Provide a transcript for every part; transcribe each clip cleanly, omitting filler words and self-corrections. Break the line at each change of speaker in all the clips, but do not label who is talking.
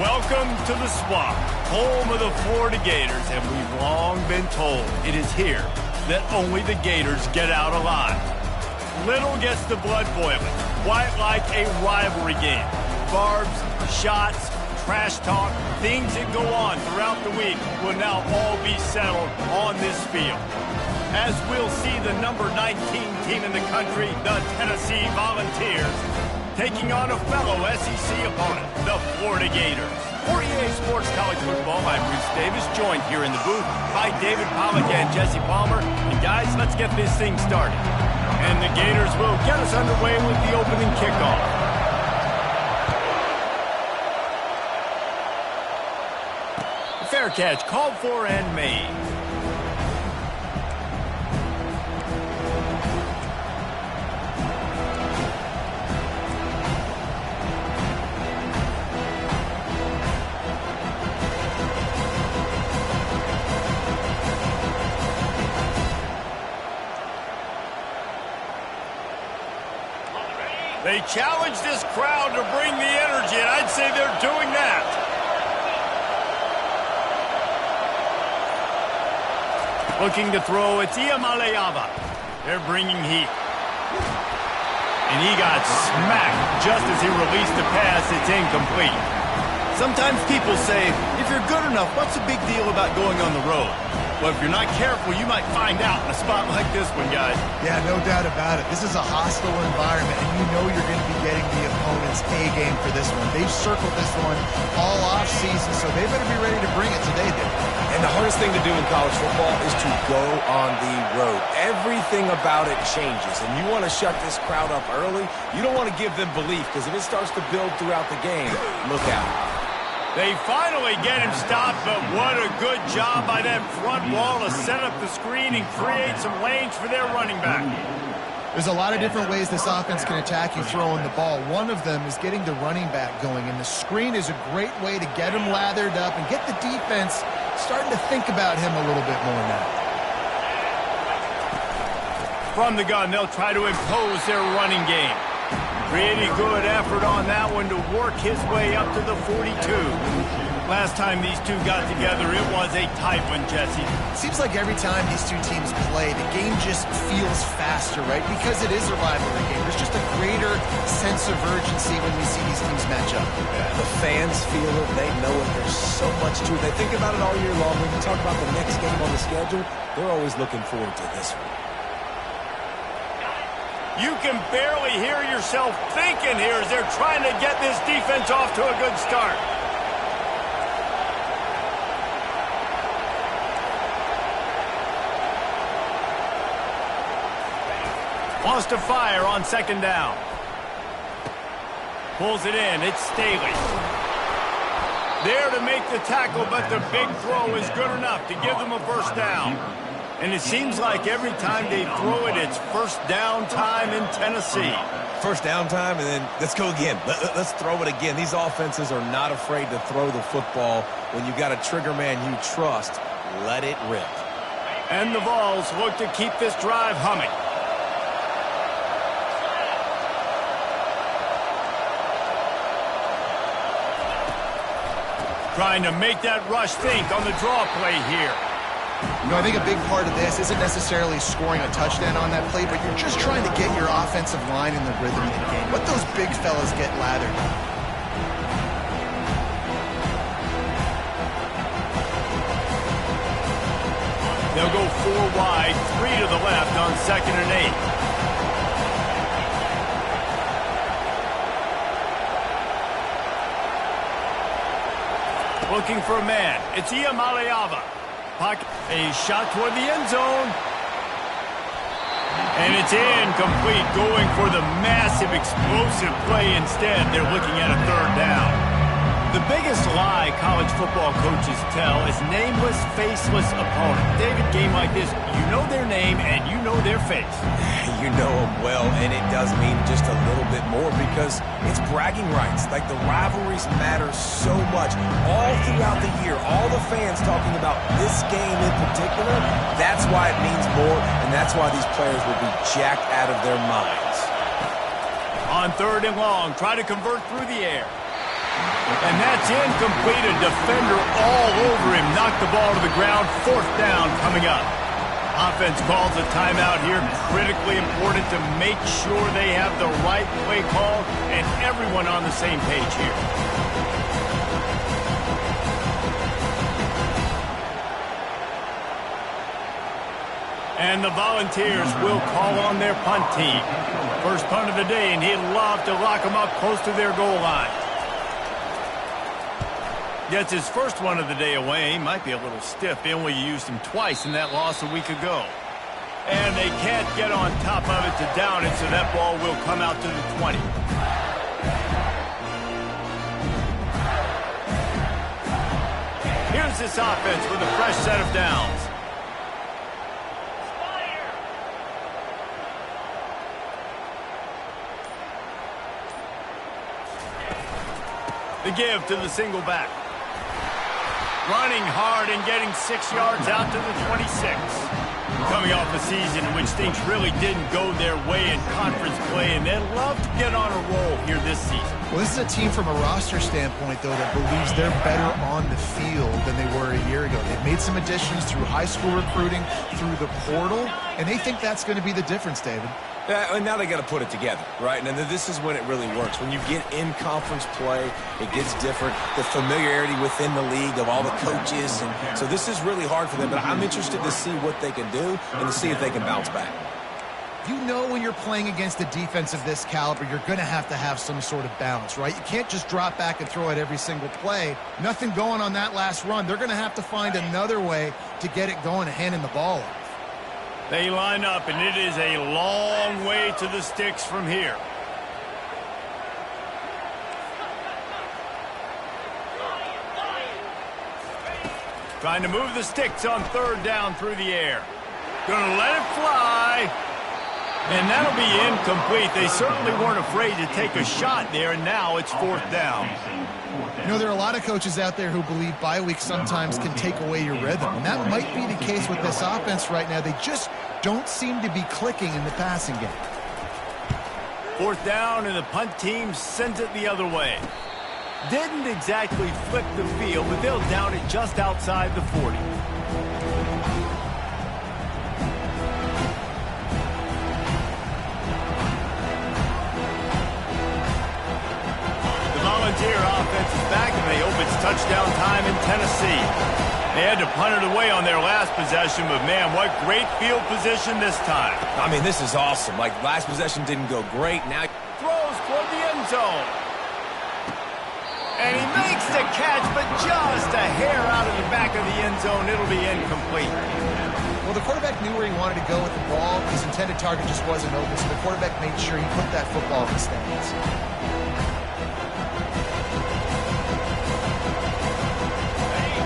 Welcome to the Swamp, home of the Florida Gators, and we've long been told it is here that only the Gators get out alive. Little gets the blood boiling, quite like a rivalry game. Barbs, shots, trash talk, things that go on throughout the week will now all be settled on this field. As we'll see the number 19 team in the country, the Tennessee Volunteers, taking on a fellow SEC opponent, the Florida Gators. For EA Sports College Football, I'm Bruce Davis, joined here in the booth by David Pollack and Jesse Palmer. And guys, let's get this thing started. And the Gators will get us underway with the opening kickoff. Fair catch called for and made. They challenge this crowd to bring the energy, and I'd say they're doing that. Looking to throw, it's Iamaleava. They're bringing heat. And he got smacked just as he released the pass. It's incomplete. Sometimes people say, if you're good enough, what's the big deal about going on the road? Well, if you're not careful, you might find out in a spot like this one, guys.
Yeah, no doubt about it. This is a hostile environment, and you know you're going to be getting the opponent's A-game for this one. They've circled this one all off-season, so they better be ready to bring it today, Dave.
And the hardest thing to do in college football is to go on the road. Everything about it changes, and you want to shut this crowd up early. You don't want to give them belief, because if it starts to build throughout the game, look out.
They finally get him stopped, but what a good job by that front wall to set up the screen and create some lanes for their running back.
There's a lot of different ways this offense can attack you throwing the ball. One of them is getting the running back going, and the screen is a great way to get him lathered up and get the defense starting to think about him a little bit more now.
From the gun, they'll try to impose their running game. Pretty good effort on that one to work his way up to the 42. Last time these two got together, it was a tight one, Jesse.
Seems like every time these two teams play, the game just feels faster, right? Because it is a rivalry game. There's just a greater sense of urgency when we see these teams match up.
The fans feel it. They know it. There's so much to it. They think about it all year long. When you talk about the next game on the schedule, they're always looking forward to this one.
You can barely hear yourself thinking here as they're trying to get this defense off to a good start. Wants to fire on second down. Pulls it in. It's Staley. There to make the tackle, but the big throw is good enough to give them a first down. And it seems like every time they throw it, it's first down time in Tennessee.
First down time, and then let's go again. Let's throw it again. These offenses are not afraid to throw the football. When you got a trigger man you trust, let it rip.
And the Vols look to keep this drive humming. Trying to make that rush think on the draw play here.
You know, I think a big part of this isn't necessarily scoring a touchdown on that play, but you're just trying to get your offensive line in the rhythm of the game. Let those big fellas get lathered.
They'll go 4 wide, 3 to the left on 2nd and 8. Looking for a man. It's Iamaleava. A shot toward the end zone. And it's incomplete, going for the massive, explosive play instead. They're looking at a third down. The biggest lie college football coaches tell is nameless, faceless opponent. David, game like this, you know their name and you know their face.
You know them well, and it does mean just a little bit more because it's bragging rights. Like, the rivalries matter so much all throughout the year. All the fans talking about this game in particular, that's why it means more, and that's why these players will be jacked out of their minds.
On 3rd and long, try to convert through the air. And that's incomplete. A defender all over him. Knocked the ball to the ground. 4th down coming up. Offense calls a timeout here. Critically important to make sure they have the right play call and everyone on the same page here. And the Volunteers will call on their punt team. First punt of the day, and he'd love to lock them up close to their goal line. Gets his first one of the day away. He might be a little stiff. They only used him twice in that loss a week ago. And they can't get on top of it to down it, so that ball will come out to the 20. Here's this offense with a fresh set of downs. The give to the single back. Running hard and getting 6 yards out to the 26. Coming off a season in which things really didn't go their way in conference play, and they'd love to get on a roll here this season.
Well, this is a team from a roster standpoint, though, that believes they're better on the field than they were a year ago. They've made some additions through high school recruiting, through the portal, and they think that's going to be the difference, David.
And now they got to put it together, right? And then this is when it really works. When you get in conference play, it gets different. The familiarity within the league of all the coaches. And so this is really hard for them. But I'm interested to see what they can do and to see if they can bounce back.
You know when you're playing against a defense of this caliber, you're going to have some sort of balance, right? You can't just drop back and throw it every single play. Nothing going on that last run. They're going to have to find another way to get it going and handing the ball off.
They line up, and it is a long way to the sticks from here. Trying to move the sticks on 3rd down through the air. Gonna let it fly. And that'll be incomplete. They certainly weren't afraid to take a shot there, and now it's 4th down.
You know, there are a lot of coaches out there who believe bye weeks sometimes can take away your rhythm, and that might be the case with this offense right now. They just don't seem to be clicking in the passing game.
4th down, and the punt team sends it the other way. Didn't exactly flip the field, but they'll down it just outside the 40. Volunteer offense is back, and they hope it's touchdown time in Tennessee. They had to punt it away on their last possession, but man, what great field position this time.
I mean, this is awesome. Like, last possession didn't go great. Now
throws toward the end zone. And he makes the catch, but just a hair out of the back of the end zone. It'll be incomplete.
Well, the quarterback knew where he wanted to go with the ball. His intended target just wasn't open, so the quarterback made sure he put that football in the stands.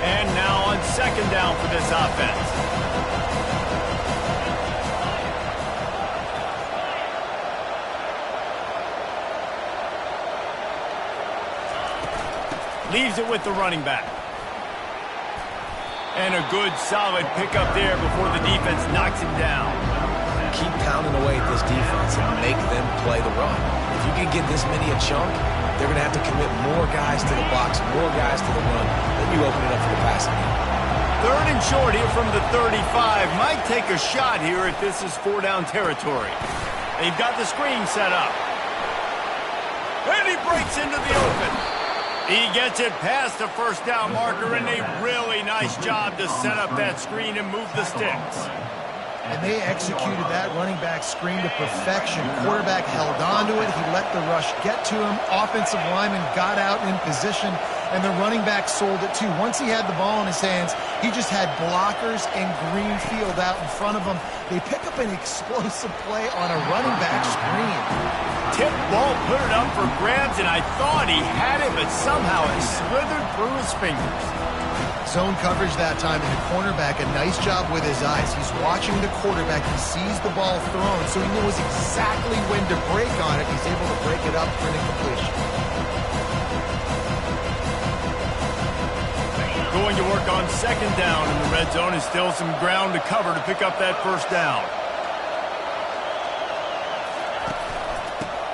And now on 2nd down for this offense. Leaves it with the running back. And a good solid pickup there before the defense knocks him down.
keep pounding away at this defense and make them play the run. If you can get this many a chunk, they're going to have to commit more guys to the box, more guys to the run, then you open it up for the passing game.
3rd and short here from the 35. Might take a shot here if this is 4-down territory. They've got the screen set up. And he breaks into the open. He gets it past the 1st down marker, and a really nice job to set up that screen and move the sticks.
And they executed that running back screen to perfection. Quarterback held on to it. He let the rush get to him. Offensive lineman got out in position, and the running back sold it too. Once he had the ball in his hands, he just had blockers and green field out in front of him. They pick up an explosive play on a running back screen.
Tip ball, put it up for grabs, and I thought he had it, but somehow it slithered through his fingers.
Zone coverage that time, and the cornerback, a nice job with his eyes. He's watching the quarterback. He sees the ball thrown, so he knows exactly when to break on it. He's able to break it up for an incompletion.
Going to work on 2nd down in the red zone, and still some ground to cover to pick up that 1st down.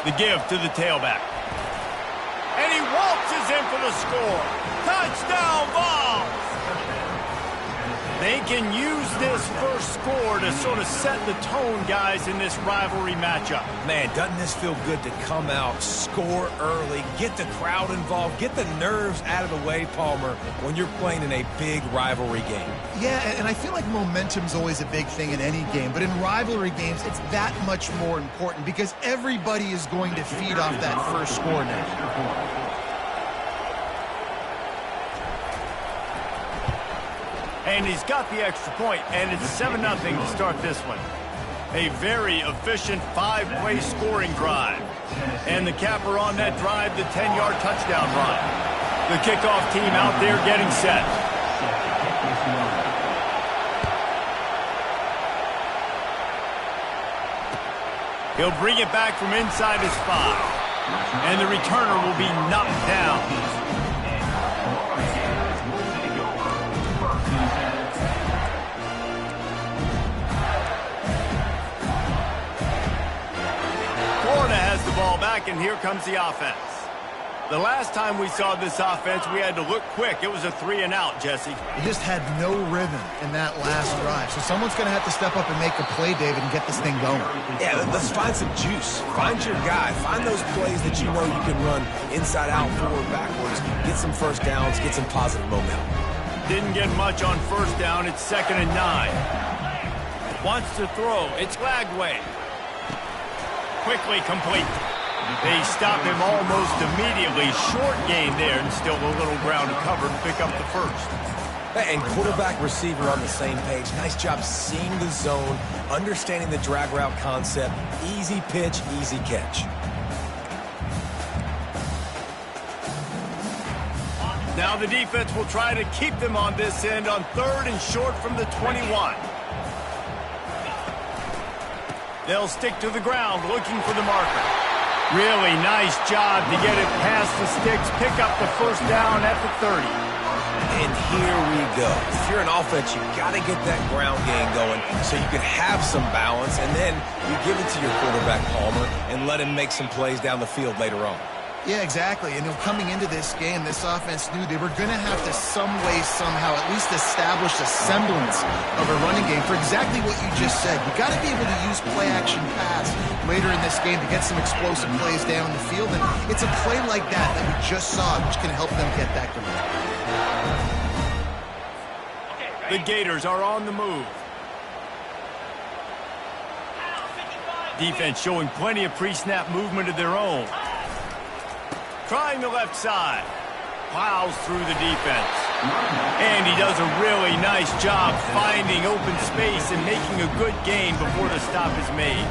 The give to the tailback. And he won't Bounces in for the score. Touchdown, Vols! They can use this first score to sort of set the tone, guys, in this rivalry matchup.
Man, doesn't this feel good to come out, score early, get the crowd involved, get the nerves out of the way, Palmer, when you're playing in a big rivalry game?
Yeah, and I feel like momentum's always a big thing in any game, but in rivalry games, it's that much more important because everybody is going to feed off that first score now.
And he's got the extra point, and it's 7-0 to start this one. A very efficient 5-play scoring drive. And the capper on that drive, the 10-yard touchdown run. The kickoff team out there getting set. He'll bring it back from inside his 5. And the returner will be knocked down. Ball back, and here comes the offense. The last time we saw this offense, we had to look quick. It was a 3-and-out, Jesse.
He just had no rhythm in that last drive. So someone's going to have to step up and make a play, David, and get this thing going.
Yeah, let's find some juice. Find your guy. Find those plays that you know you can run inside out, forward, backwards. Get some first downs. Get some positive momentum.
Didn't get much on first down. It's 2nd and 9. Wants to throw. It's Lagway. Quickly complete. They stop him almost immediately. Short gain there, and still a little ground to cover to pick up the first.
And quarterback, receiver on the same page. Nice job seeing the zone, understanding the drag route concept. Easy pitch, easy catch.
Now the defense will try to keep them on this end on 3rd and short from the 21. They'll stick to the ground looking for the marker. Really nice job to get it past the sticks, pick up the first down at the 30.
And here we go. If you're an offense, you got to get that ground game going so you can have some balance, and then you give it to your quarterback, Palmer, and let him make some plays down the field later on.
Yeah, exactly. And coming into this game, this offense knew they were going to have to some way, somehow, at least establish a semblance of a running game for exactly what you just said. You got to be able to use play-action pass later in this game to get some explosive plays down the field. And it's a play like that that we just saw, which can help them get that going.
The Gators are on the move. Defense showing plenty of pre-snap movement of their own. Trying the left side. Plows through the defense. And he does a really nice job finding open space and making a good gain before the stop is made.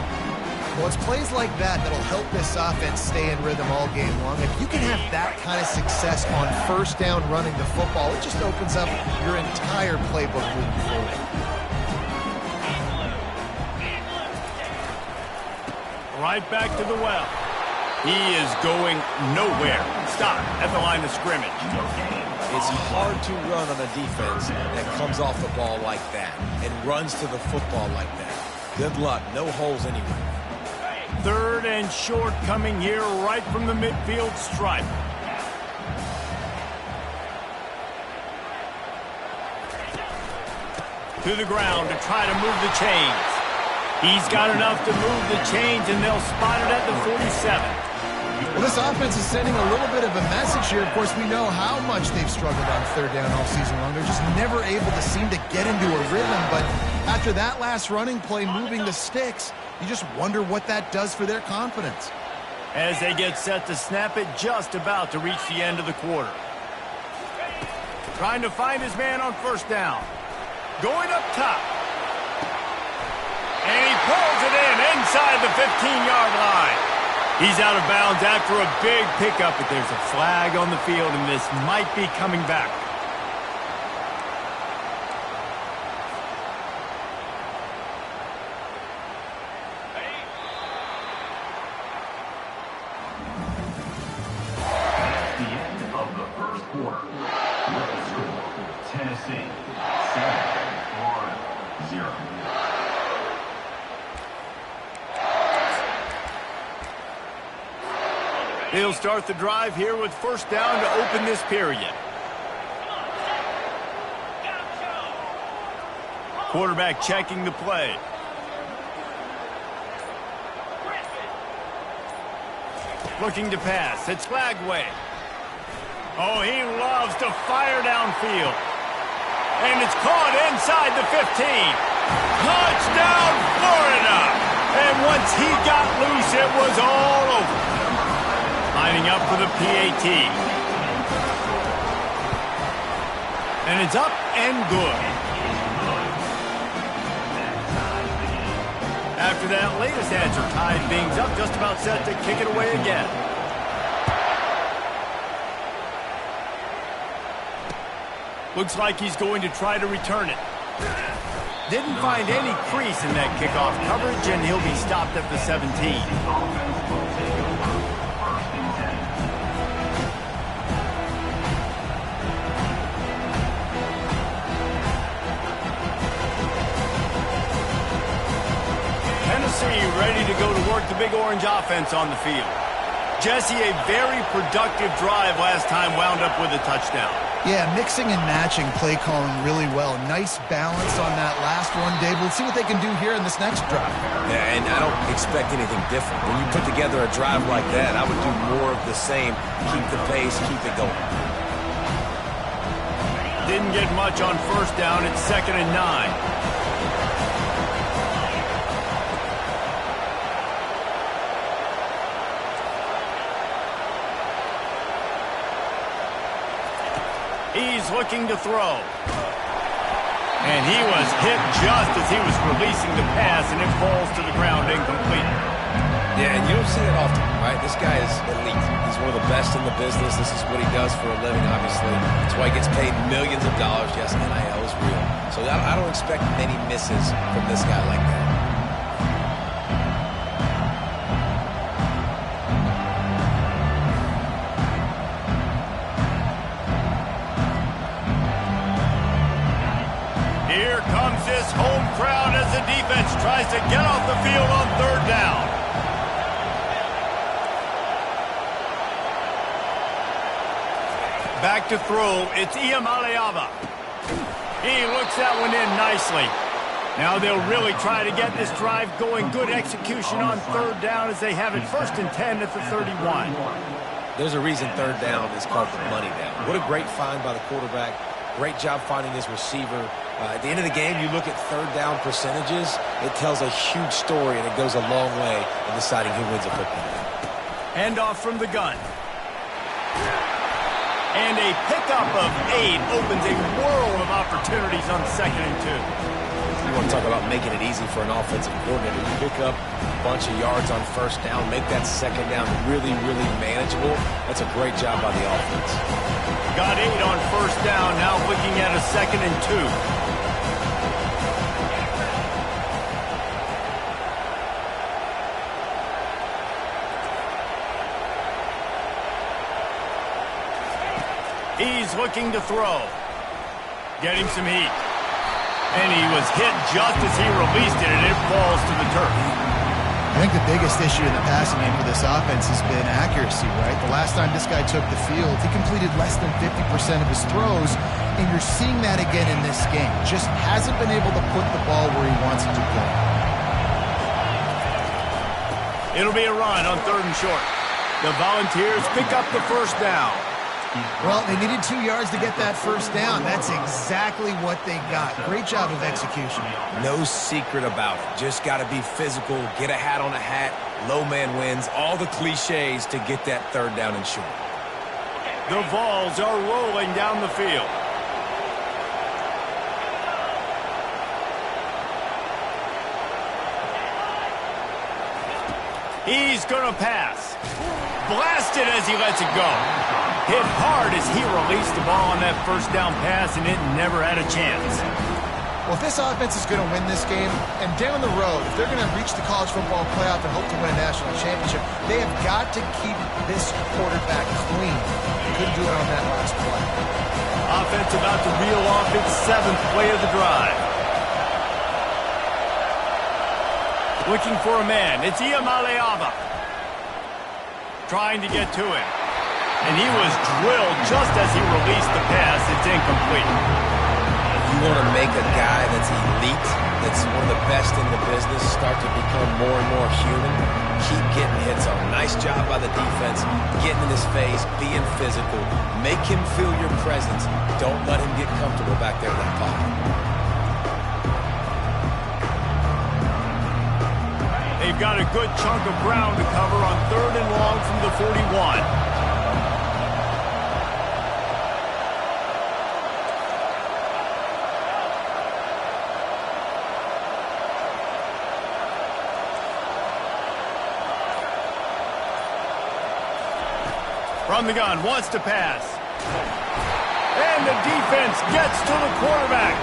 Well, it's plays like that that'll help this offense stay in rhythm all game long. If you can have that kind of success on first down running the football, it just opens up your entire playbook moving forward.
Right back to the well. He is going nowhere. Stop at the line of scrimmage.
It's hard to run on a defense that comes off the ball like that and runs to the football like that. Good luck. No holes anywhere.
3rd and short coming here right from the midfield stripe. To the ground to try to move the chains. He's got enough to move the chains, and they'll spot it at the 47.
Well, this offense is sending a little bit of a message here. Of course, we know how much they've struggled on 3rd down all season long. They're just never able to seem to get into a rhythm. But after that last running play, moving the sticks, you just wonder what that does for their confidence.
As they get set to snap it, just about to reach the end of the quarter. Trying to find his man on first down. Going up top. And he pulls it in inside the 15-yard line. He's out of bounds after a big pickup, but there's a flag on the field, and this might be coming back.
That's the end of the first quarter. With the score, Tennessee 7-0.
They'll start the drive here with first down to open this period. Quarterback checking the play. Looking to pass. It's Flagway. Oh, he loves to fire downfield. And it's caught inside the 15. Touchdown, Florida! And once he got loose, it was all over. Lining up for the PAT. And it's up and good. After that latest answer, tied things up, just about set to kick it away again. Looks like he's going to try to return it. Didn't find any crease in that kickoff coverage, and he'll be stopped at the 17. Tennessee ready to go to work the Big Orange offense on the field. Jesse, a very productive drive last time, wound up with a touchdown.
Yeah, mixing and matching play calling really well. Nice balance on that last one, Dave. Let's see what they can do here in this next drive.
Yeah, and I don't expect anything different. When you put together a drive like that, I would do more of the same. Keep the pace, keep it going.
Didn't get much on first down. It's 2nd and 9. He's looking to throw. And he was hit just as he was releasing the pass, and it falls to the ground incomplete.
Yeah, and you don't see it often, right? This guy is elite. He's one of the best in the business. This is what he does for a living, obviously. That's why he gets paid millions of dollars. Yes, NIL is real. So I don't expect many misses from this guy like that.
Here comes this home crowd as the defense tries to get off the field on 3rd down. Back to throw, it's Iamaleava. He looks that one in nicely. Now they'll really try to get this drive going. Good execution on 3rd down as they have it 1st and 10 at the 31.
There's a reason 3rd down is called the money down. What a great find by the quarterback. Great job finding his receiver. At the end of the game, you look at 3rd down percentages. It tells a huge story, and it goes a long way in deciding who wins a football game.
Handoff from the gun. And a pickup of 8 opens a world of opportunities on 2nd and 2.
You want to talk about making it easy for an offensive coordinator. You pick up a bunch of yards on 1st down, make that 2nd down really, really manageable. That's a great job by the offense.
Got 8 on 1st down, now looking at a 2nd and 2. He's looking to throw. Getting some heat. And he was hit just as he released it, and it falls to the turf.
I think the biggest issue in the passing game for this offense has been accuracy, right? The last time this guy took the field, he completed less than 50% of his throws, and you're seeing that again in this game. Just hasn't been able to put the ball where he wants it to go.
It'll be a run on 3rd and short. The Volunteers pick up the 1st down.
Well, they needed 2 yards to get that 1st down. That's exactly what they got. Great job of execution.
No secret about it. Just got to be physical, get a hat on a hat, low man wins, all the cliches to get that 3rd down and short.
The Vols are rolling down the field. He's going to pass. Blasted as he lets it go. Hit hard as he released the ball on that 1st down pass, and it never had a chance.
Well, if this offense is going to win this game, and down the road, if they're going to reach the college football playoff and hope to win a national championship, they have got to keep this quarterback clean. They couldn't do it on that last play.
Offense about to reel off its 7th play of the drive. Looking for a man. It's Iamaleava. trying to get to him. And he was drilled just as he released the pass. It's incomplete.
You want to make a guy that's elite, that's one of the best in the business, start to become more and more human. Keep getting hits on. Nice job by the defense, getting in his face, being physical. Make him feel your presence. Don't let him get comfortable back there in that pocket.
They've got a good chunk of ground to cover on 3rd and long from the 41. From the gun, wants to pass. And the defense gets to the quarterback.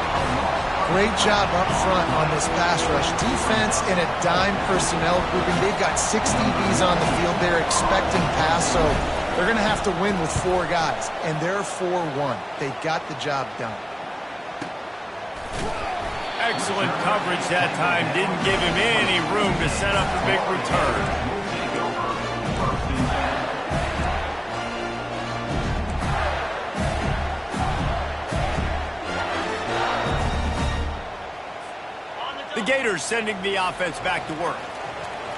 Great job up front on this pass rush. Defense in a dime personnel grouping. They've got 6 DBs on the field. They're expecting pass, so they're going to have to win with 4 guys. And they're 4-1. They got the job done.
Excellent coverage that time. Didn't give him any room to set up a big return. The Gators sending the offense back to work.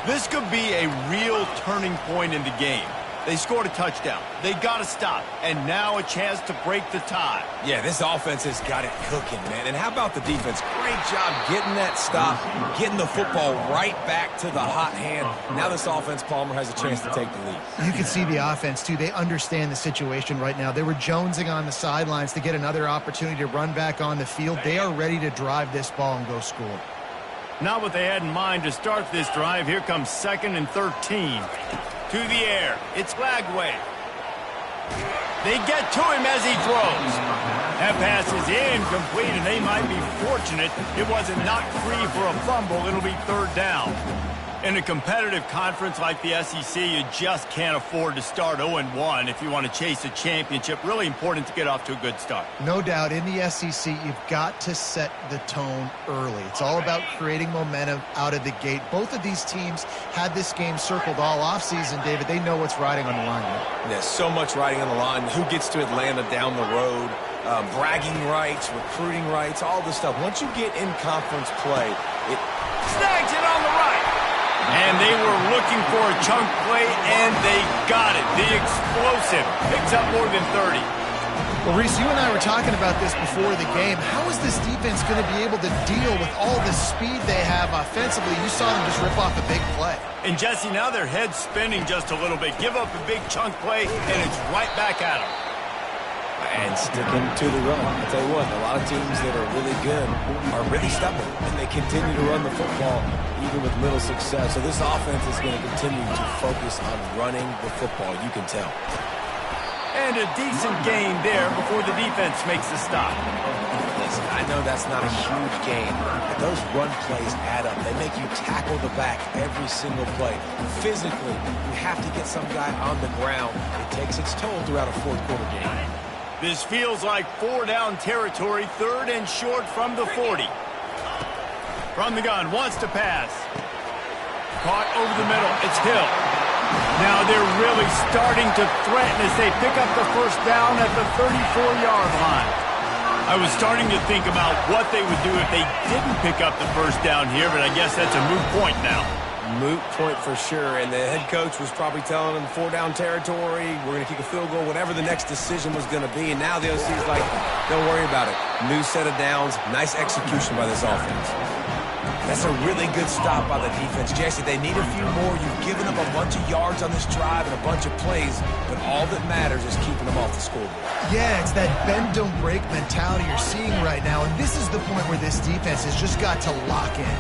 This could be a real turning point in the game. They scored a touchdown. They got to stop. And now a chance to break the tie.
Yeah, this offense has got it cooking, man. And how about the defense? Great job getting that stop, getting the football right back to the hot hand. Now this offense, Palmer, has a chance to take the lead.
You can see the offense, too. They understand the situation right now. They were jonesing on the sidelines to get another opportunity to run back on the field. They are ready to drive this ball and go score.
Not what they had in mind to start this drive. Here comes 2nd and 13. To the air. It's Lagway. They get to him as he throws. That pass is incomplete, and they might be fortunate it wasn't knocked free for a fumble. It'll be 3rd down. In a competitive conference like the SEC, you just can't afford to start 0-1 if you want to chase a championship. Really important to get off to a good start.
No doubt, in the SEC, you've got to set the tone early. It's all about creating momentum out of the gate. Both of these teams had this game circled all offseason, David. They know what's riding on the line.
There's so much riding on the line. Who gets to Atlanta down the road? Bragging rights, recruiting rights, all this stuff. Once you get in conference play, it
snags it on the right. And they were looking for a chunk play, and they got it. The explosive picks up more than 30.
Well, Reese, you and I were talking about this before the game. How is this defense going to be able to deal with all the speed they have offensively? You saw them just rip off a big play.
And, Jesse, now their head's spinning just a little bit. Give up a big chunk play, and it's right back at them.
And sticking to the run. I'll tell you what, a lot of teams that are really good are really stubborn, and they continue to run the football even with little success. So this offense is going to continue to focus on running the football, you can tell.
And a decent gain there before the defense makes the stop.
Listen, I know that's not a huge gain, but those run plays add up. They make you tackle the back every single play. Physically, you have to get some guy on the ground. It takes its toll throughout a 4th quarter game.
This feels like 4-down territory, 3rd and short from the 40. From the gun, wants to pass. Caught over the middle, it's Hill. Now they're really starting to threaten as they pick up the 1st down at the 34-yard line. I was starting to think about what they would do if they didn't pick up the 1st down here, but I guess that's a moot point now.
Moot point for sure, and the head coach was probably telling them 4-down territory, we're going to kick a field goal, whatever the next decision was going to be, and now the OC's like, don't worry about it. New set of downs, nice execution by this offense. That's a really good stop by the defense. Jesse, they need a few more. You've given them a bunch of yards on this drive and a bunch of plays, but all that matters is keeping them off the scoreboard.
Yeah, it's that bend, don't break mentality you're seeing right now, and this is the point where this defense has just got to lock in.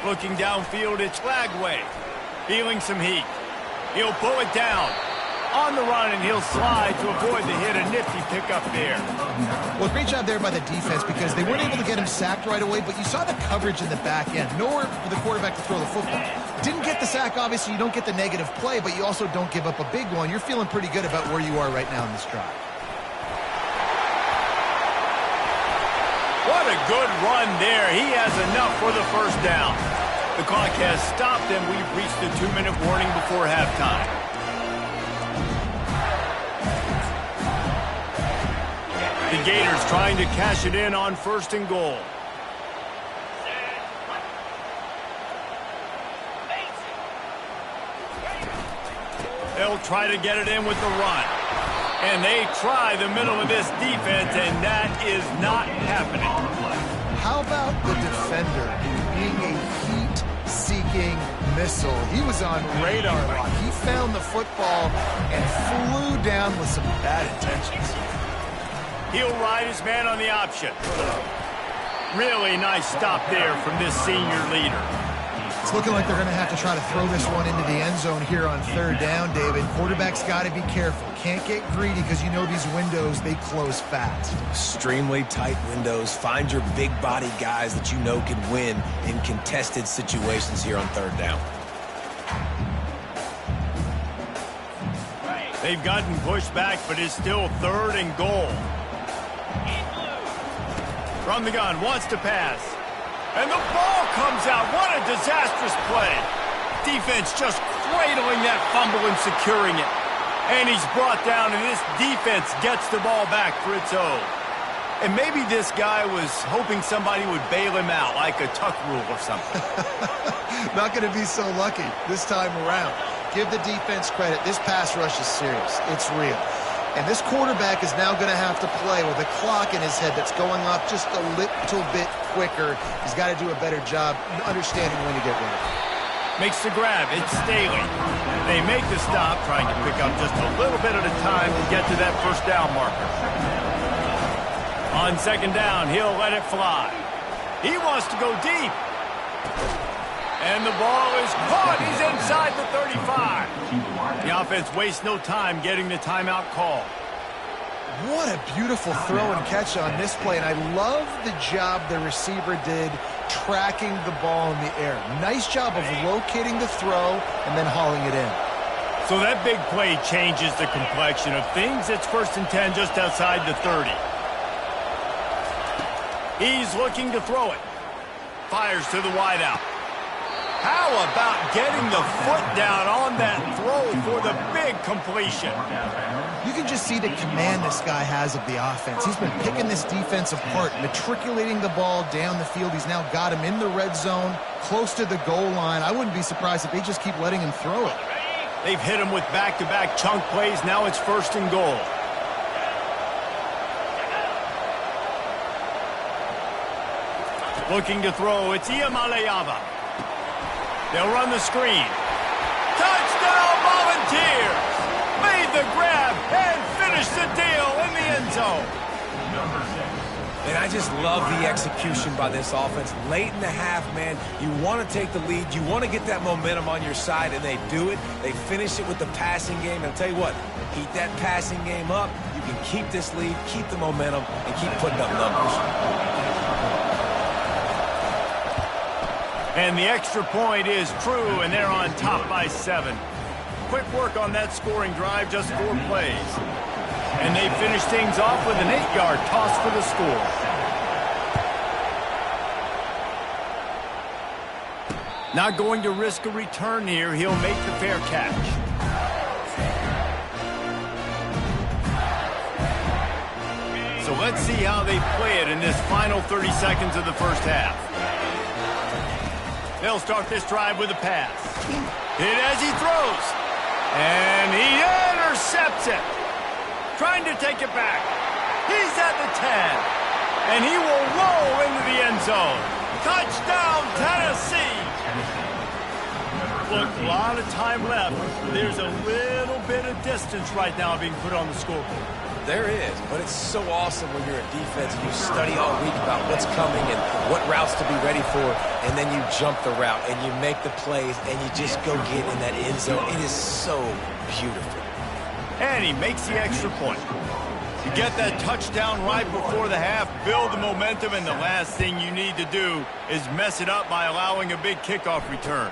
Looking downfield, it's Lagway. Feeling some heat. He'll pull it down. On the run, and he'll slide to avoid the hit. A nifty pickup there.
Well, great job there by the defense because they weren't able to get him sacked right away, but you saw the coverage in the back end. Nowhere for the quarterback to throw the football. Didn't get the sack, obviously. You don't get the negative play, but you also don't give up a big one. You're feeling pretty good about where you are right now in this drive.
What a good run there. He has enough for the first down. The clock has stopped, and we've reached the 2-minute warning before halftime. The Gators trying to cash it in on 1st and goal. They'll try to get it in with the run. And they try the middle of this defense, and that is not happening.
How about the defender being a heat-seeking missile? He was on radar lock. He found the football and flew down with some bad intentions.
He'll ride his man on the option. Really nice stop there from this senior leader.
It's looking like they're going to have to try to throw this one into the end zone here on 3rd down, David. Quarterback's got to be careful. Can't get greedy because you know these windows, they close fast.
Extremely tight windows. Find your big body guys that you know can win in contested situations here on 3rd down.
They've gotten pushed back, but it's still 3rd and goal. From the gun, wants to pass. And the ball comes out. What a disastrous play. Defense just cradling that fumble and securing it. And he's brought down, and this defense gets the ball back for its own. And maybe this guy was hoping somebody would bail him out, like a tuck rule or something.
Not going to be so lucky this time around. Give the defense credit. This pass rush is serious. It's real. And this quarterback is now going to have to play with a clock in his head that's going up just a little bit quicker. He's got to do a better job understanding when to get rid of it.
Makes the grab. It's Staley. They make the stop, trying to pick up just a little bit at a time to get to that 1st down marker. On 2nd down, he'll let it fly. He wants to go deep. And the ball is caught. He's inside the 35. The offense wastes no time getting the timeout call.
What a beautiful throw and catch on this play. And I love the job the receiver did tracking the ball in the air. Nice job of locating the throw and then hauling it in.
So that big play changes the complexion of things. It's 1st and 10 just outside the 30. He's looking to throw it. Fires to the wideout. How about getting the foot down on that throw for the big completion?
You can just see the command this guy has of the offense. He's been picking this defense apart, matriculating the ball down the field. He's now got him in the red zone, close to the goal line. I wouldn't be surprised if they just keep letting him throw it.
They've hit him with back-to-back chunk plays. Now it's 1st and goal. Looking to throw. It's Iamaleava. They'll run the screen. Touchdown, Volunteers! Made the grab and finished the deal in the end zone.
And I just love the execution by this offense. Late in the half, man, you want to take the lead. You want to get that momentum on your side, and they do it. They finish it with the passing game. And I'll tell you what, keep that passing game up. You can keep this lead, keep the momentum, and keep putting up numbers.
And the extra point is true, and they're on top by 7. Quick work on that scoring drive, just 4 plays. And they finish things off with an 8-yard toss for the score. Not going to risk a return here. He'll make the fair catch. So let's see how they play it in this final 30 seconds of the 1st half. They'll start this drive with a pass. Hit as he throws. And he intercepts it. Trying to take it back. He's at the 10. And he will roll into the end zone. Touchdown, Tennessee. Look, a lot of time left. There's a little bit of distance right now being put on the scoreboard.
There is, but it's so awesome when you're a defense and you study all week about what's coming and what routes to be ready for, and then you jump the route and you make the plays and you just go get in that end zone. It is so beautiful.
And he makes the extra point. You get that touchdown right before the half, build the momentum, and the last thing you need to do is mess it up by allowing a big kickoff return.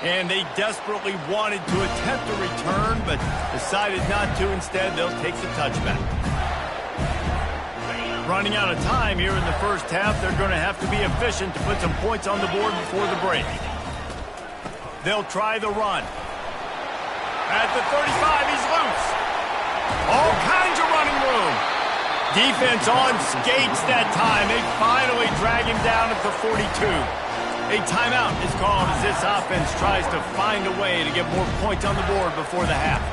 And they desperately wanted to attempt a return, but decided not to. Instead, they'll take the touchback. Running out of time here in the first half, they're going to have to be efficient to put some points on the board before the break. They'll try the run. At the 35, he's loose. All kinds of running room. Defense on skates that time. They finally drag him down at the 42. A timeout is called as this offense tries to find a way to get more points on the board before the half.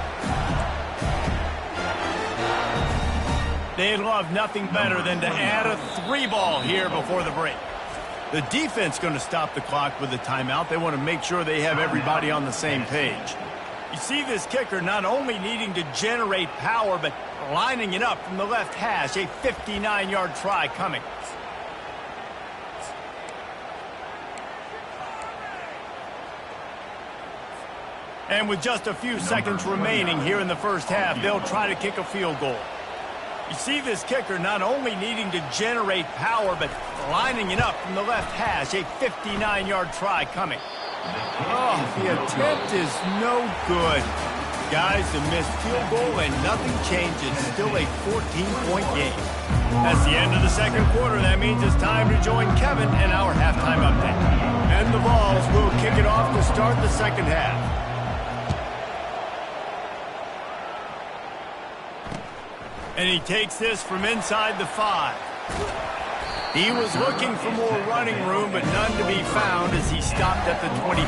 They'd love nothing better than to add a 3-ball here before the break. The defense going to stop the clock with a timeout. They want to make sure they have everybody on the same page. You see this kicker not only needing to generate power, but lining it up from the left hash. A 59-yard try coming. And with just a few seconds remaining here in the first half, they'll try to kick a field goal. You see this kicker not only needing to generate power, but lining it up from the left hash. A 59-yard try coming. Oh, the attempt is no good. Guys, a missed field goal and nothing changes. Still a 14-point game. That's the end of the second quarter. That means it's time to join Kevin in our halftime update. And the Vols will kick it off to start the second half. And he takes this from inside the 5. He was looking for more running room, but none to be found as he stopped at the 23.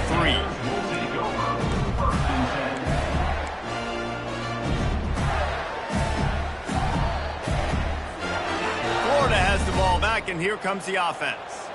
Florida has the ball back, and here comes the offense.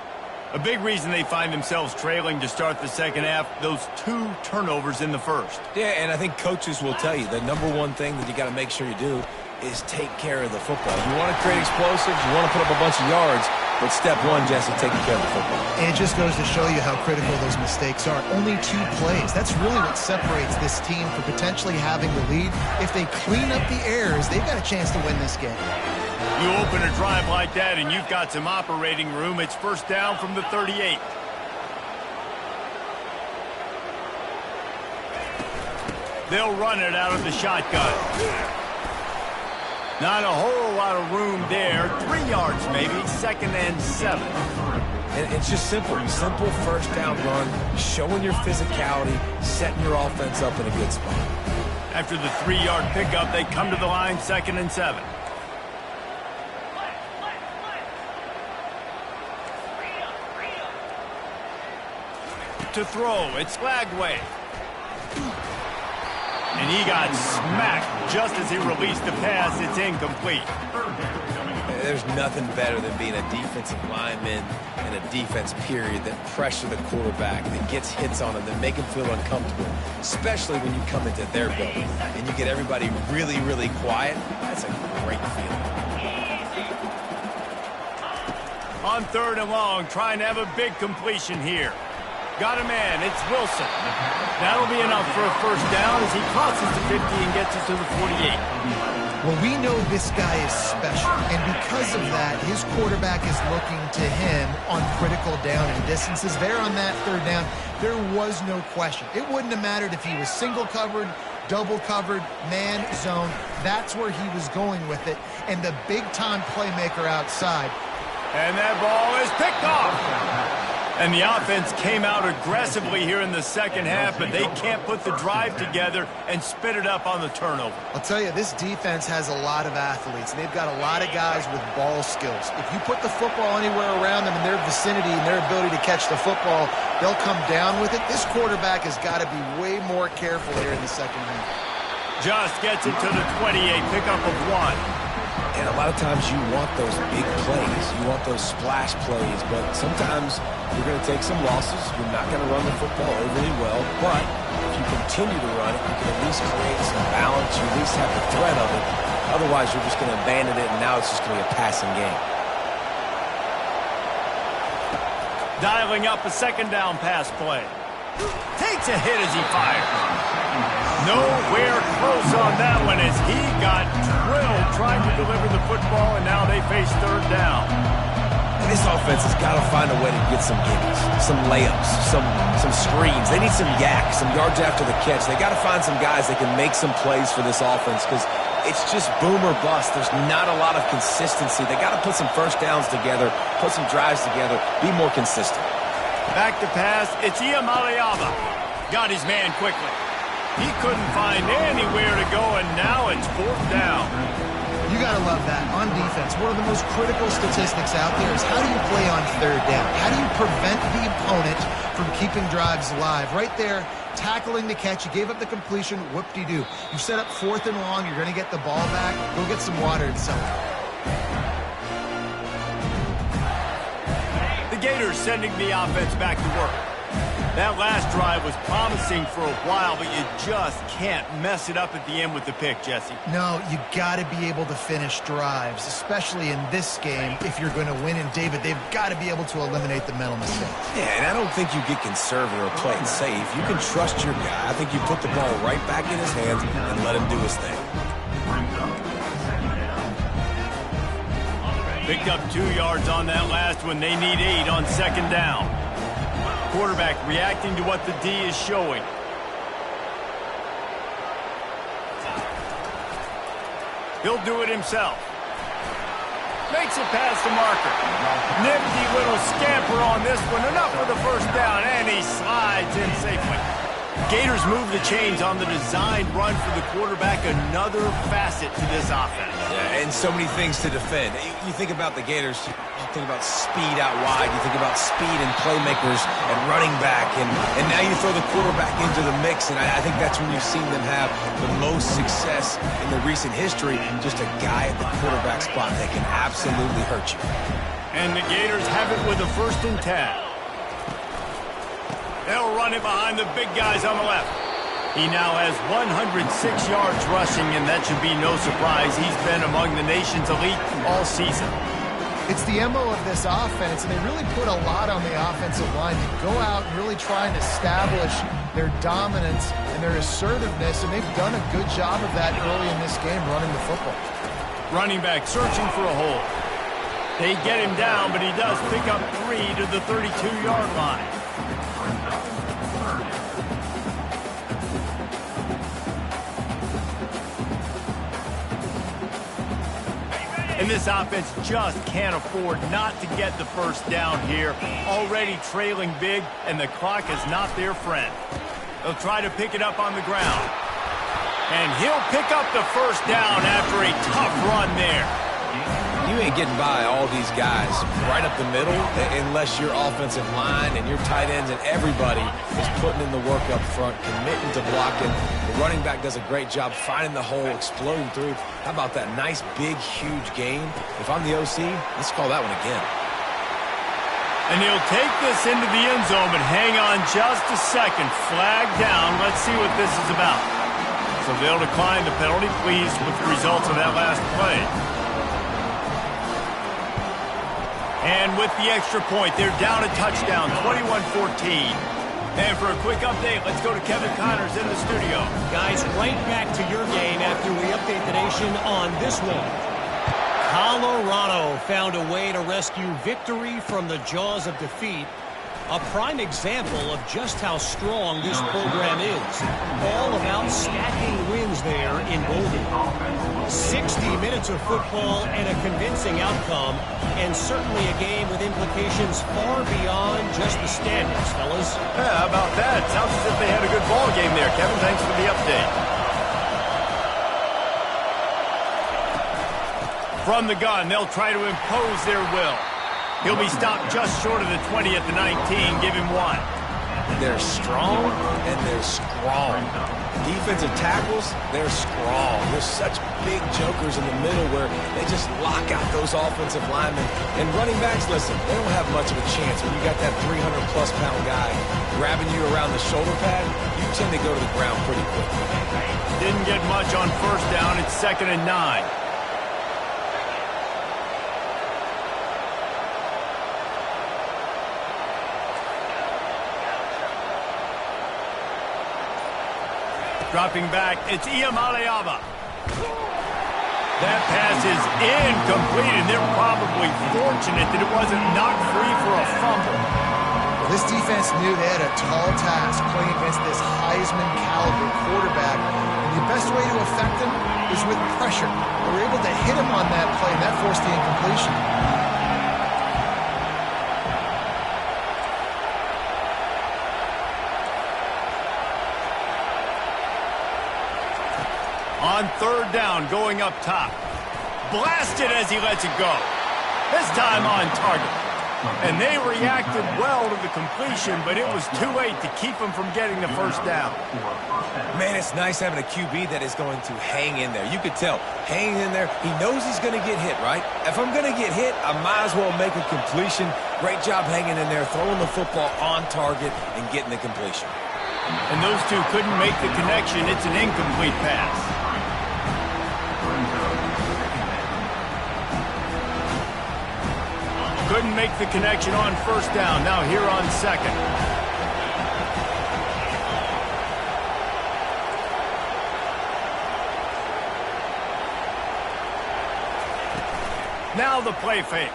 A big reason they find themselves trailing to start the second half, those 2 turnovers in the first.
Yeah, and I think coaches will tell you the number one thing that you got to make sure you do is take care of the football. You want to create explosives, you want to put up a bunch of yards, but step one, Jesse, taking care of the football.
And it just goes to show you how critical those mistakes are. Only 2 plays. That's really what separates this team from potentially having the lead. If they clean up the errors, they've got a chance to win this game.
You open a drive like that and you've got some operating room. It's first down from the 38. They'll run it out of the shotgun. Not a whole lot of room there. 3 yards maybe, 2nd and 7.
And it's just simple. Simple first down run, showing your physicality, setting your offense up in a good spot.
After the 3-yard pickup, they come to the line, 2nd and 7. To throw, it's Lagway. And he got smacked just as he released the pass. It's incomplete.
There's nothing better than being a defensive lineman in a defense period that pressure the quarterback, that gets hits on him, that make him feel uncomfortable, especially when you come into their building and you get everybody really, really quiet. That's a great feeling.
On 3rd and long, trying to have a big completion here. Got a man. It's Wilson. That'll be enough for a first down as he crosses the 50 and gets it to the 48.
Well, we know this guy is special, and because of that, his quarterback is looking to him on critical down and distances. There on that 3rd down, there was no question. It wouldn't have mattered if he was single covered, double covered, man, zone. That's where he was going with it, and the big-time playmaker outside.
And that ball is picked off. And the offense came out aggressively here in the second half, but they can't put the drive together and spit it up on the turnover.
I'll tell you, this defense has a lot of athletes. They've got a lot of guys with ball skills. If you put the football anywhere around them in their vicinity and their ability to catch the football, they'll come down with it. This quarterback has got to be way more careful here in the second half.
Just gets it to the 28, pickup of 1.
And a lot of times you want those big plays. You want those splash plays. But sometimes you're going to take some losses. You're not going to run the football overly well. But if you continue to run it, you can at least create some balance. You at least have the threat of it. Otherwise, you're just going to abandon it, and now it's just going to be a passing game.
Dialing up a 2nd down pass play. Takes a hit as he fires. Nowhere close on that one as he got drilled trying to deliver the football, and now they face 3rd down.
And this offense has got to find a way to get some gimmies, some layups, some screens. They need some yak, some yards after the catch. They got to find some guys that can make some plays for this offense because it's just boom or bust. There's not a lot of consistency. They got to put some first downs together, put some drives together, be more consistent.
Back to pass, it's Iamaleava. Got his man quickly. He couldn't find anywhere to go, and now it's 4th down.
You got to love that. On defense, one of the most critical statistics out there is how do you play on 3rd down? How do you prevent the opponent from keeping drives alive? Right there, tackling the catch. You gave up the completion. Whoop-de-doo. You set up 4th and long. You're going to get the ball back. Go get some water and something.
The Gators sending the offense back to work. That last drive was promising for a while, but you just can't mess it up at the end with the pick, Jesse.
No, you got to be able to finish drives, especially in this game if you're going to win. And, David, they've got to be able to eliminate the mental mistakes.
Yeah, and I don't think you get conservative or play it safe. You can trust your guy. I think you put the ball right back in his hands and let him do his thing.
Picked up 2 yards on that last one. They need 8 on 2nd down. Quarterback reacting to what the D is showing. He'll do it himself. Makes it past the marker. Nifty little scamper on this one. Enough for the 1st down, and he slides in safely. Gators move the chains on the designed run for the quarterback. Another facet to this offense.
Yeah, and so many things to defend. You think about the Gators, you think about speed out wide, you think about speed and playmakers and running back, and now you throw the quarterback into the mix, and I think that's when you've seen them have the most success in the recent history. Just a guy at the quarterback spot that can absolutely hurt you.
And the Gators have it with a 1st and 10. They'll run it behind the big guys on the left. He now has 106 yards rushing, and that should be no surprise. He's been among the nation's elite all season.
It's the MO of this offense, and they really put a lot on the offensive line to go out and really try and establish their dominance and their assertiveness, and they've done a good job of that early in this game running the football.
Running back searching for a hole. They get him down, but he does pick up 3 to the 32-yard line. And this offense just can't afford not to get the 1st down here. Already trailing big, and the clock is not their friend. They'll try to pick it up on the ground. And he'll pick up the 1st down after a tough run there.
You ain't getting by all these guys right up the middle unless your offensive line and your tight ends and everybody is putting in the work up front, committing to blocking. The running back does a great job finding the hole, exploding through. How about that nice, big, huge gain? If I'm the OC, let's call that one again.
And he'll take this into the end zone, but hang on just a second. Flag down. Let's see what this is about. So they'll decline the penalty, pleased with the results of that last play. And with the extra point, they're down a touchdown, 21-14. And for a quick update, let's go to Kevin Connors in the studio.
Guys, right back to your game after we update the nation on this one. Colorado found a way to rescue victory from the jaws of defeat. A prime example of just how strong this program is. All about stacking wins there in Golden. 60 minutes of football and a convincing outcome, and certainly a game with implications far beyond just the standings, fellas.
Yeah, how about that? Sounds as if they had a good ball game there, Kevin. Thanks for the update. From the gun, they'll try to impose their will. He'll be stopped just short of the 20 at the 19. Give him 1.
They're strong, and they're strong. Defensive tackles, they're strong. There's such big jokers in the middle where they just lock out those offensive linemen. And running backs, listen, they don't have much of a chance. When you got that 300-plus pound guy grabbing you around the shoulder pad, you tend to go to the ground pretty quickly.
Didn't get much on 1st down. It's 2nd and 9. Dropping back, it's Iamaleava. That pass is incomplete, and they're probably fortunate that it wasn't knocked free for a fumble.
Well, this defense knew they had a tall task playing against this Heisman-caliber quarterback. And you the best way to affect him is with pressure. They were able to hit him on that play, and that forced the incompletion.
On third down, going up top. Blasted as he lets it go. This time on target. And they reacted well to the completion, but it was too late to keep him from getting the first down.
Man, it's nice having a QB that is going to hang in there. You could tell, hanging in there, he knows he's going to get hit, right? If I'm going to get hit, I might as well make a completion. Great job hanging in there, throwing the football on target and getting the completion.
And those two couldn't make the connection. It's an incomplete pass. Couldn't make the connection on first down. Now here on second. Now the play fake.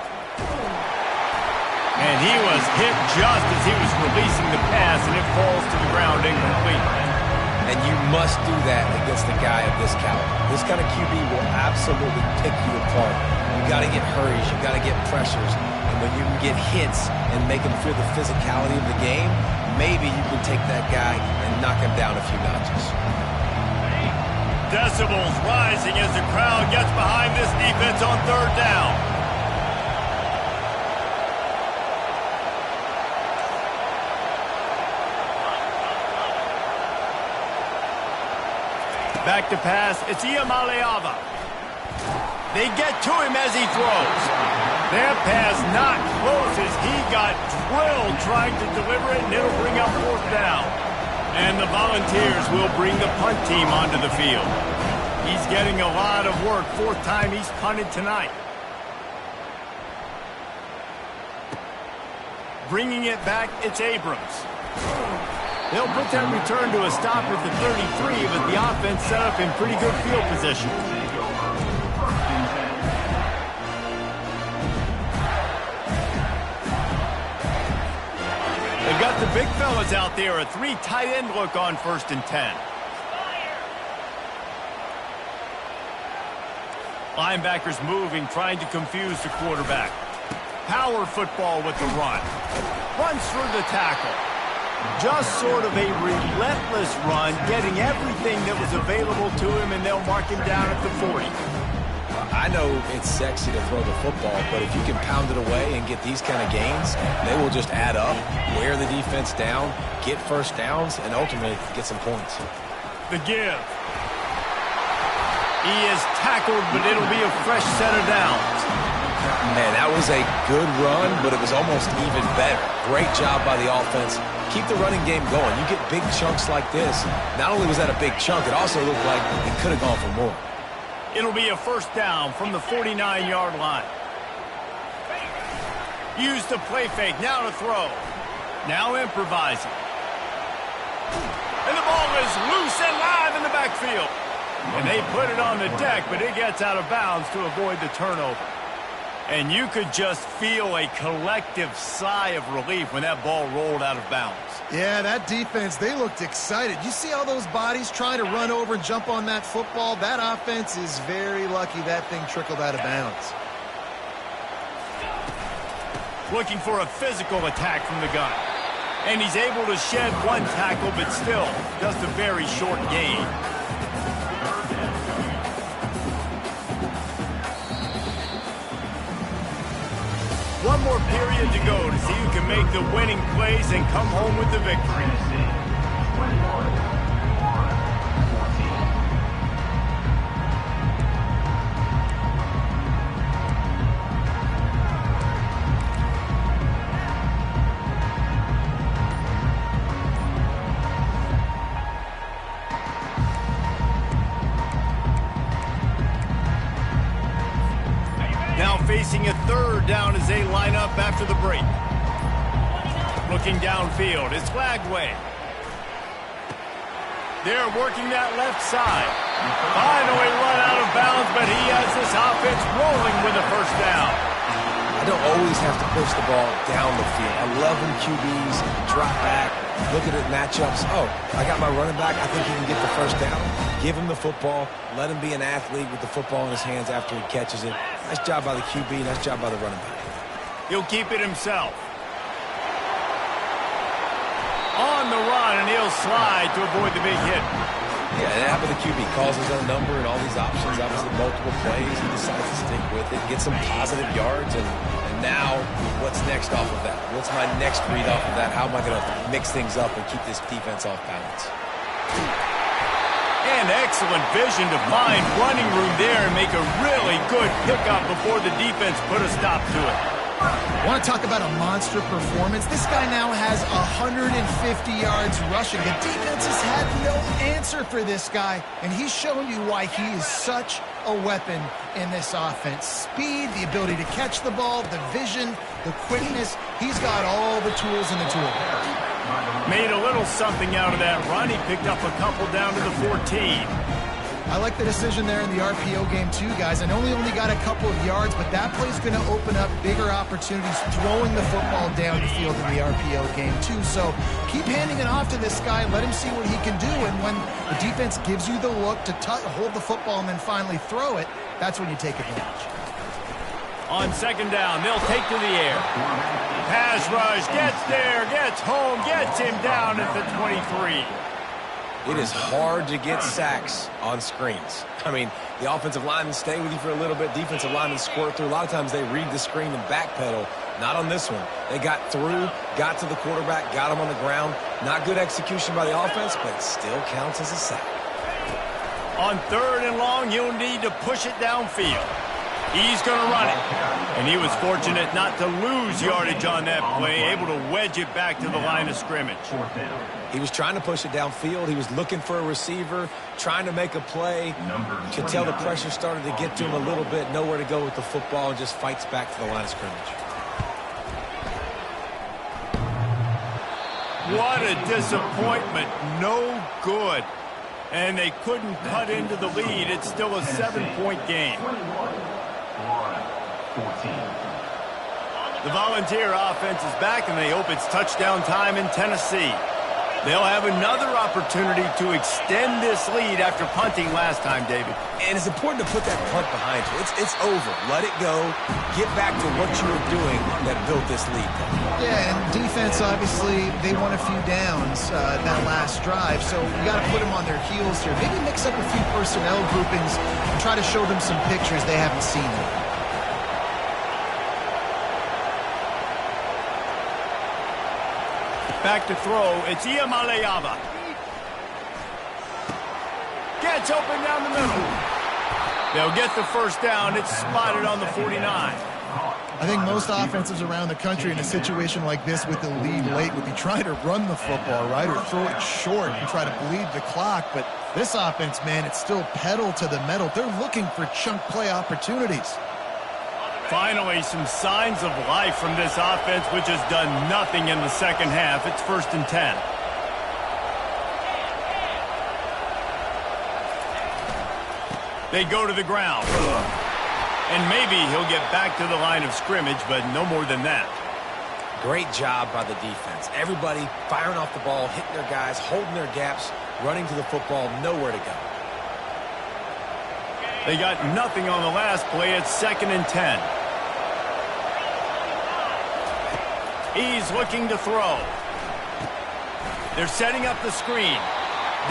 And he was hit just as he was releasing the pass, and it falls to the ground incomplete.
And you must do that against a guy of this caliber. This kind of QB will absolutely pick you apart. You got to get hurries. You got to get pressures. And when you can get hits and make him feel the physicality of the game, maybe you can take that guy and knock him down a few notches.
Decibels rising as the crowd gets behind this defense on third down. Back to pass, it's Iamaleava. They get to him as he throws. That pass not close as he got drilled trying to deliver it, and it'll bring up fourth down. And the Volunteers will bring the punt team onto the field. He's getting a lot of work. Fourth time he's punted tonight. Bringing it back, it's Abrams. They'll put that return to a stop at the 33, but the offense set up in pretty good field position. They've got the big fellas out there, a three tight end look on 1st and 10. Linebackers moving, trying to confuse the quarterback. Power football with the run. Runs through the tackle. Just sort of a relentless run, getting everything that was available to him, and they'll mark him down at the 40.
I know it's sexy to throw the football, but if you can pound it away and get these kind of gains, they will just add up, wear the defense down, get first downs, and ultimately get some points.
The give. He is tackled, but it'll be a fresh set of downs.
Man, that was a good run, but it was almost even better. Great job by the offense. Keep the running game going. You get big chunks like this. Not only was that a big chunk, it also looked like it could have gone for more.
It'll be a first down from the 49-yard line. Use the play fake. Now to throw. Now improvising. And the ball is loose and live in the backfield. And they put it on the deck, but it gets out of bounds to avoid the turnover. And you could just feel a collective sigh of relief when that ball rolled out of bounds.
Yeah, that defense, they looked excited. You see all those bodies trying to run over and jump on that football? That offense is very lucky that thing trickled out of bounds.
Looking for a physical attack from the gun. And he's able to shed one tackle, but still just a very short gain. One more period to go to see who can make the winning plays and come home with the victory. Now facing a third down as they line up after the break. Looking downfield, it's Lagway. They're working that left side. Finally run out of bounds, but he has this offense rolling with a first down.
I don't always have to push the ball down the field. I love when QBs drop back, look at it matchups. Oh, I got my running back. I think he can get the first down. Give him the football. Let him be an athlete with the football in his hands after he catches it. Nice job by the QB. Nice job by the running back.
He'll keep it himself. On the run, and he'll slide to avoid the big hit.
Yeah, that happened to the QB. Calls his own number and all these options, obviously multiple plays. He decides to stick with it, get some positive yards, and now what's next off of that? What's my next read off of that? How am I going to mix things up and keep this defense off balance?
And excellent vision to find running room there and make a really good pickup before the defense put a stop to it.
Want to talk about a monster performance? This guy now has 150 yards rushing. The defense has had no answer for this guy, and he's shown you why he is such a weapon in this offense. Speed, the ability to catch the ball, the vision, the quickness. He's got all the tools in the tool belt.
Made a little something out of that run. He picked up a couple down to the 14.
I like the decision there in the RPO game too, guys. I know he only got a couple of yards, but that play's going to open up bigger opportunities throwing the football down the field in the RPO game too. So keep handing it off to this guy. Let him see what he can do. And when the defense gives you the look to hold the football and then finally throw it, that's when you take advantage.
On second down, they'll take to the air. Pass rush, gets there, gets home, gets him down at the 23.
It is hard to get sacks on screens. I mean, the offensive linemen stay with you for a little bit. Defensive linemen squirt through. A lot of times they read the screen and backpedal. Not on this one. They got through, got to the quarterback, got him on the ground. Not good execution by the offense, but it still counts as a sack.
On third and long, you'll need to push it downfield. He's going to run it. And he was fortunate not to lose yardage on that play, able to wedge it back to the line of scrimmage.
He was trying to push it downfield. He was looking for a receiver, trying to make a play. You could tell the pressure started to get to him a little bit, nowhere to go with the football, and just fights back to the line of scrimmage.
What a disappointment. No good. And they couldn't cut into the lead. It's still a 7-point game. The Volunteer offense is back, and they hope it's touchdown time in Tennessee. They'll have another opportunity to extend this lead after punting last time, David.
And it's important to put that punt behind you. It's over. Let it go. Get back to what you were doing that built this lead.
Yeah, and defense, obviously, they won a few downs that last drive, so you got to put them on their heels here. Maybe mix up a few personnel groupings and try to show them some pictures they haven't seen yet.
Back to throw, it's Iamaleava. Gets open down the middle. They'll get the first down. It's spotted on the 49.
I think most offenses around the country in a situation like this with the lead late would be trying to run the football, right, or throw it short and try to bleed the clock. But this offense, man, it's still pedal to the metal. They're looking for chunk play opportunities.
Finally, some signs of life from this offense, which has done nothing in the second half. It's 1st and 10. They go to the ground. And maybe he'll get back to the line of scrimmage, but no more than that.
Great job by the defense. Everybody firing off the ball, hitting their guys, holding their gaps, running to the football, nowhere to go.
They got nothing on the last play. It's 2nd and 10. He's looking to throw. They're setting up the screen.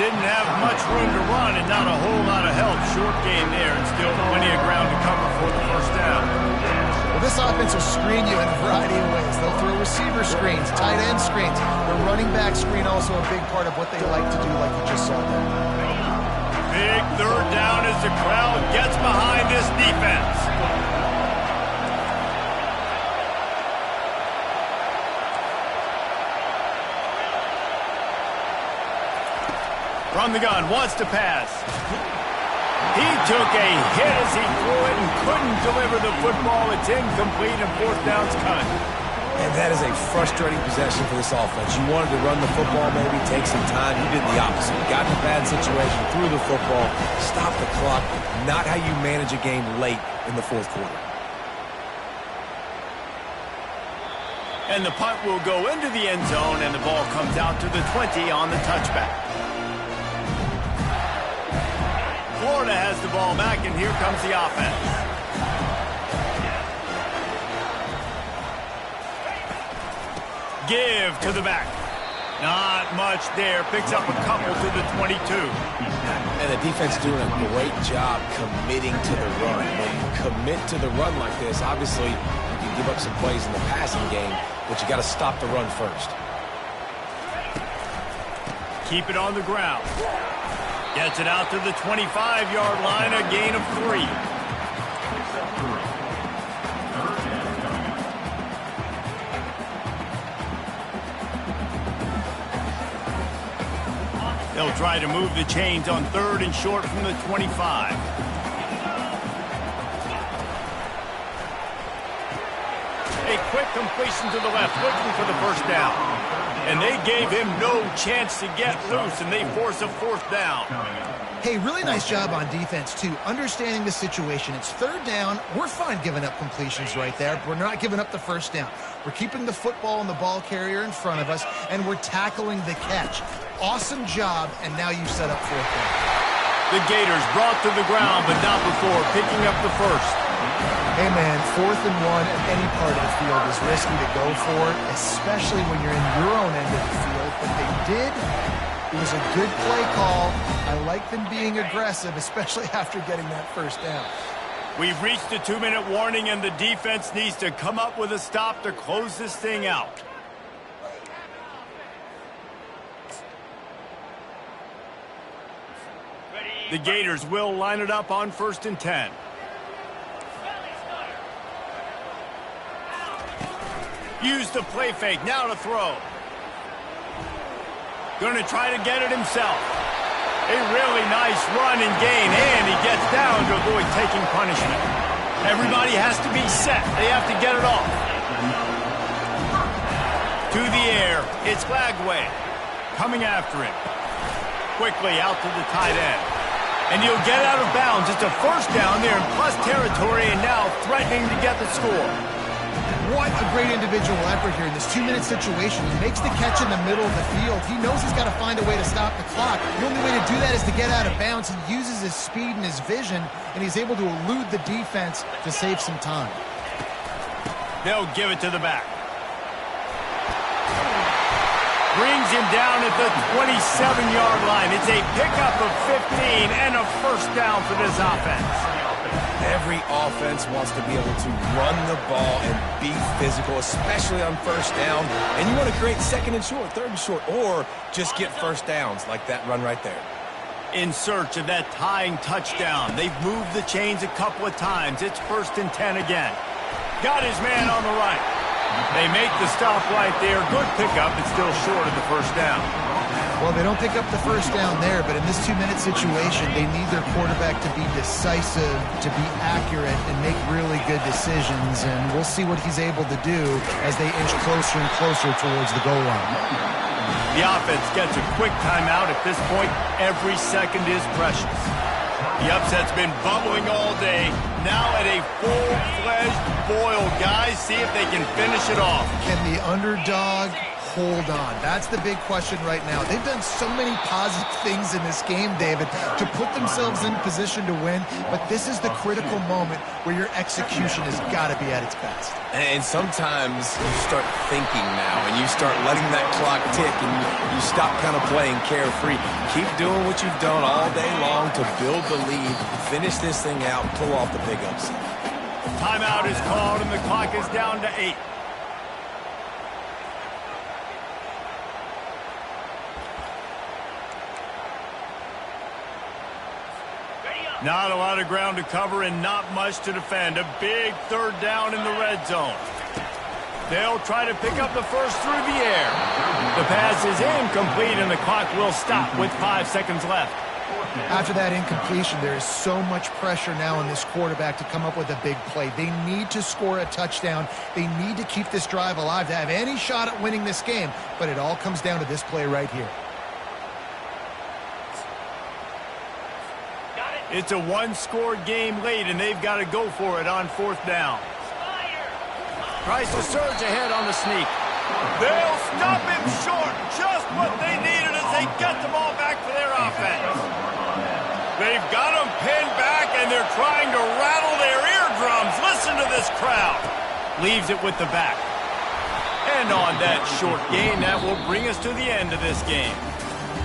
Didn't have much room to run and not a whole lot of help. Short game there and still plenty of ground to cover for the first down.
Well, this offense will screen you in a variety of ways. They'll throw receiver screens, tight end screens. The running back screen also a big part of what they like to do, like you just saw there.
Big third down as the crowd gets behind this defense. From the gun, wants to pass. He took a hit as he threw it and couldn't deliver the football. It's incomplete and 4th down's cut.
And that is a frustrating possession for this offense. You wanted to run the football, maybe take some time. You did the opposite. Got in a bad situation, threw the football, stopped the clock. Not how you manage a game late in the 4th quarter.
And the punt will go into the end zone, and the ball comes out to the 20 on the touchback. Florida has the ball back, and here comes the offense. Give to the back. Not much there. Picks up a couple to the 22.
And the defense doing a great job committing to the run. When you commit to the run like this, obviously you can give up some plays in the passing game, but you got to stop the run first.
Keep it on the ground. Gets it out to the 25-yard line, a gain of 3. They'll try to move the chains on 3rd and short from the 25. A quick completion to the left, looking for the first down. And they gave him no chance to get loose, and they force a 4th down.
Hey, really nice job on defense, too, understanding the situation. It's 3rd down. We're fine giving up completions right there. We're not giving up the first down. We're keeping the football and the ball carrier in front of us, and we're tackling the catch. Awesome job, and now you set up 4th down.
The Gators brought to the ground, but not before picking up the first.
Hey, man, 4th and 1 at any part of the field is risky to go for, especially when you're in your own end of the field. But they did. It was a good play call. I like them being aggressive, especially after getting that first down.
We've reached the 2-minute warning, and the defense needs to come up with a stop to close this thing out. The Gators will line it up on 1st and 10. Use the play fake, now to throw. Going to try to get it himself. A really nice run and gain, and he gets down to avoid taking punishment. Everybody has to be set. They have to get it off. To the air, it's Lagway. Coming after him. Quickly out to the tight end. And he'll get out of bounds. It's a first down there in plus territory, and now threatening to get the score.
What a great individual effort here in this 2-minute situation. He makes the catch in the middle of the field. He knows he's got to find a way to stop the clock. The only way to do that is to get out of bounds. He uses his speed and his vision, and he's able to elude the defense to save some time.
They'll give it to the back. Brings him down at the 27-yard line. It's a pickup of 15 and a first down for this offense.
Every offense wants to be able to run the ball and be physical, especially on first down. And you want to create 2nd and short, 3rd and short, or just get first downs like that run right there.
In search of that tying touchdown. They've moved the chains a couple of times. It's 1st and 10 again. Got his man on the right. They make the stop right there. Good pickup. It's still short of the first down.
Well, they don't pick up the first down there, but in this 2-minute situation, they need their quarterback to be decisive, to be accurate, and make really good decisions. And we'll see what he's able to do as they inch closer and closer towards the goal line.
The offense gets a quick timeout. At this point, every second is precious. The upset's been bubbling all day. Now at a full-fledged boil. Guys, see if they can finish it off.
Can the underdog hold on? That's the big question right now. They've done so many positive things in this game, David, to put themselves in position to win, but this is the critical moment where your execution has got to be at its best.
And sometimes you start thinking now, and you start letting that clock tick, and you stop kind of playing carefree. Keep doing what you've done all day long to build the lead, finish this thing out, pull off the big upset.
Timeout is called, and the clock is down to 8. Not a lot of ground to cover and not much to defend. A big 3rd down in the red zone. They'll try to pick up the first through the air. The pass is incomplete, and the clock will stop with 5 seconds left.
After that incompletion, there is so much pressure now on this quarterback to come up with a big play. They need to score a touchdown. They need to keep this drive alive to have any shot at winning this game, but it all comes down to this play right here.
It's a one-score game late, and they've got to go for it on 4th down. Tries to surge ahead on the sneak. They'll stop him short. Just what they needed as they get the ball back for their offense. They've got him and they're trying to rattle their eardrums. Listen to this crowd. Leaves it with the back. And on that short gain, that will bring us to the end of this game.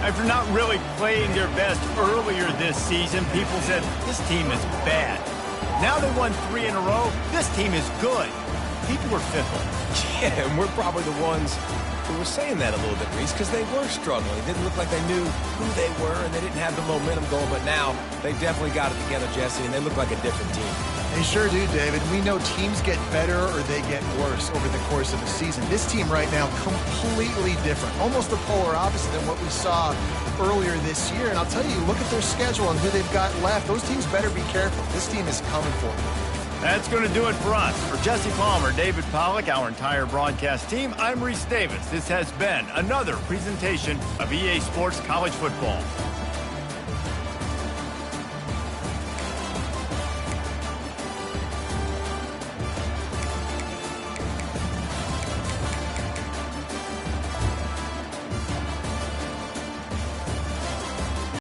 After not really playing their best earlier this season, people said, this team is bad. Now they won 3 in a row. This team is good. People were fickle.
Yeah, and we're probably the ones who were saying that a little bit, Reese, because they were struggling. It didn't look like they knew who they were, and they didn't have the momentum going. But now they definitely got it together, Jesse, and they look like a different team.
They sure do, David. We know teams get better or they get worse over the course of a season. This team right now, completely different. Almost the polar opposite than what we saw earlier this year. And I'll tell you, look at their schedule and who they've got left. Those teams better be careful. This team is coming for them.
That's going to do it for us. For Jesse Palmer, David Pollack, our entire broadcast team, I'm Reese Davis. This has been another presentation of EA Sports College Football.